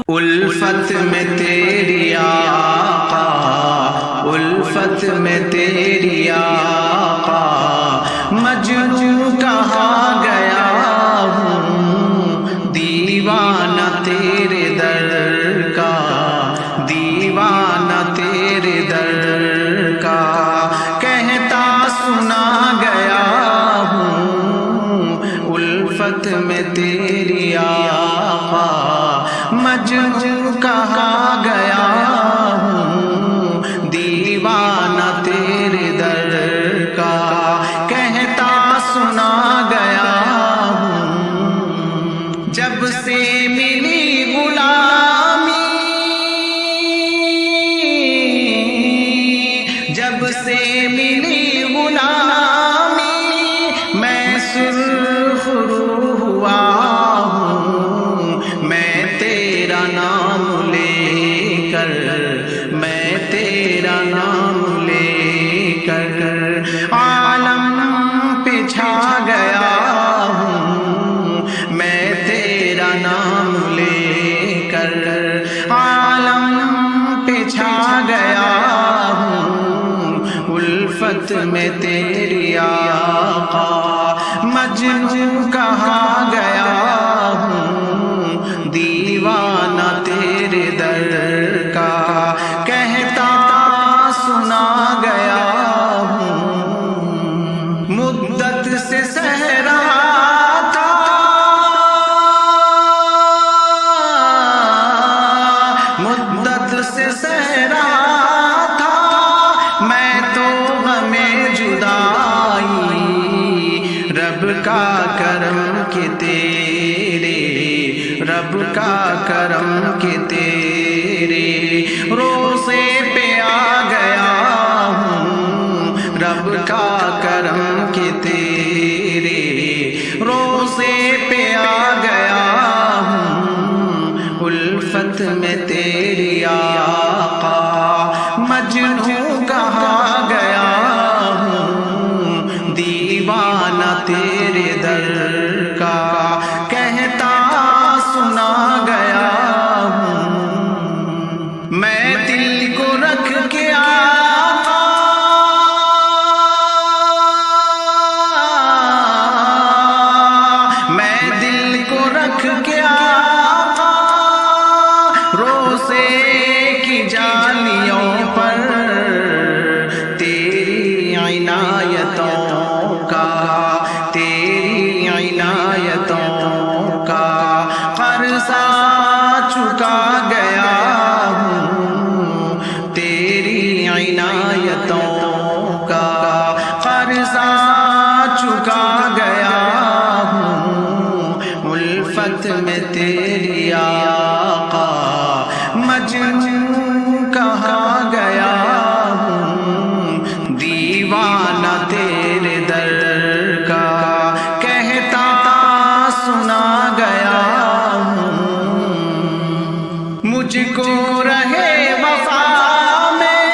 الفت میں تیری آقا، الفت میں تیری آقا، مجنوں کہا گیا ہوں، دیوانہ تیرے در کا، دیوانہ تیرے در کا، کہتا سنا گیا ہوں، الفت میں تیری آقا، مجنوں کہا گیا ہوں، دیوانہ تیرے در کا، کہتا سنا گیا ہوں، جب سے ملی غلامی، جب سے ملی غلامی، میں سرخ رو ہوا ہوں، میں تیرا نام لے کر، میں تیرا نام لے کر عالم پہ چھا گیا ہوں، میں تیرا نام لے کر عالم پہ چھا گیا ہوں، الفت میں تیری آقا، مجنوں کہا گیا ہوں، دیوانہ تیرے در کا، کہتا سنا گیا ہوں، مدت سے سہ رہا تھا، مدت سے سہ رہا تھا، میں تو غم جدائی، رب کا کرم کہ تیرے، رب کا کرم کہ تیرے روزے پہ آ گیا ہوں، رب کا کرم کہ تیرے روزے پہ آ گیا ہوں، الفت میں تیری آقا، مجنوں کہا گیا ہوں، دیوانہ تیرے در کا، کہتا سنا گیا ہوں، میں دل کو رکھ کے آقا، میں دل کو رکھ کے آقا، روزے کی جالیوں پر تیری عنایتوں کا، تیری عنایتوں کا قرضہ چکا گیا ہوں، تیری عنایتوں کا قرضہ چکا گیا ہوں، الفت میں تیری آقا، مجنوں کہا گیا ہوں، دیوانہ تیرے در کا، کہتا سنا گیا ہوں، مجھ کو رہے وفا میں،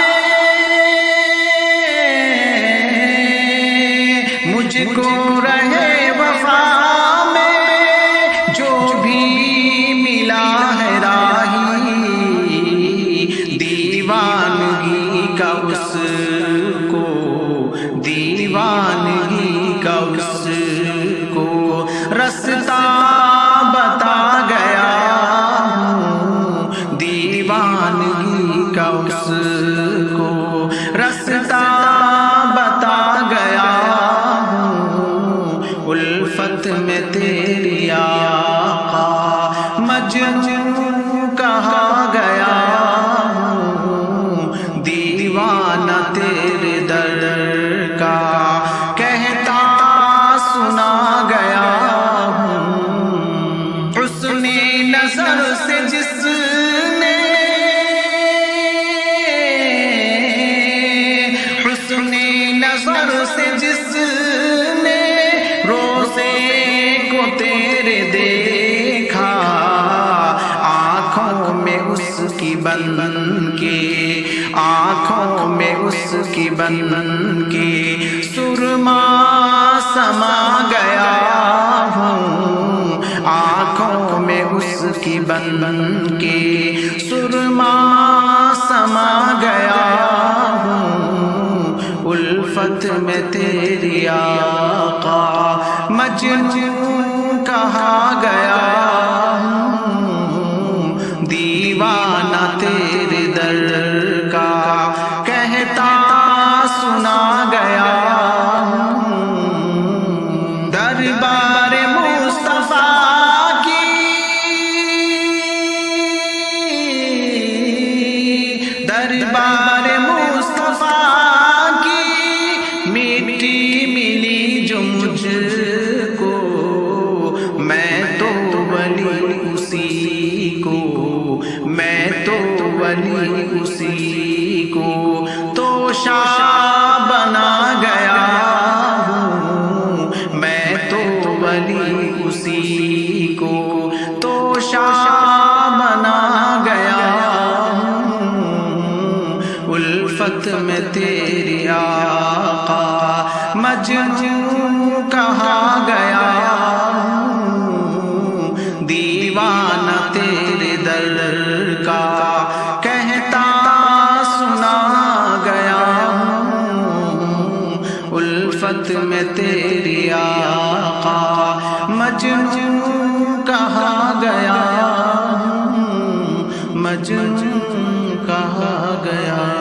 مجھ کو رہے وفا میں، جو بھی ملا ہے راہی، دیوانگی کا اس کو، دیوانگی کا اس کو رستہ بتا گیا ہوں، دیوانگی کا اس کو رستہ بتا گیا ہوں، الفت میں تیری آقا، مجنوں کہا گیا ہوں، دیوانہ تیرے در کا، کہتا سنا گیا ہوں، حسن نظر سے جس نے، حسن نظر سے جس نے روزے کو تیرے دیکھا، آنکھوں میں اس کی بن کے، آنکھوں میں اس کی بن کے سرما سما گیا ہوں، آنکھوں میں اس کی بن بن کے سرما سما گیا ہوں الفت میں تیری آقا مجنون کہا گیا ہوں دیوانہ تیرے در کا کہتا سنا گیا ہوں دربار مصطفیٰ کی دربار مصطفیٰ کی مٹی ملی جو مجھ کو میں تو ولی اسی کو میں تو ولی اسی کو تو شاہ بنا گیا ہوں میں تو ولی اسی کو تو شاہ بنا گیا ہوں الفت میں تیری آقا مجنون کہا گیا ہوں دیوانہ تیرے در کا کہتا سنا گیا ہوں الفت میں تیری آقا مجنون کہا گیا ہوں مجنون کہا گیا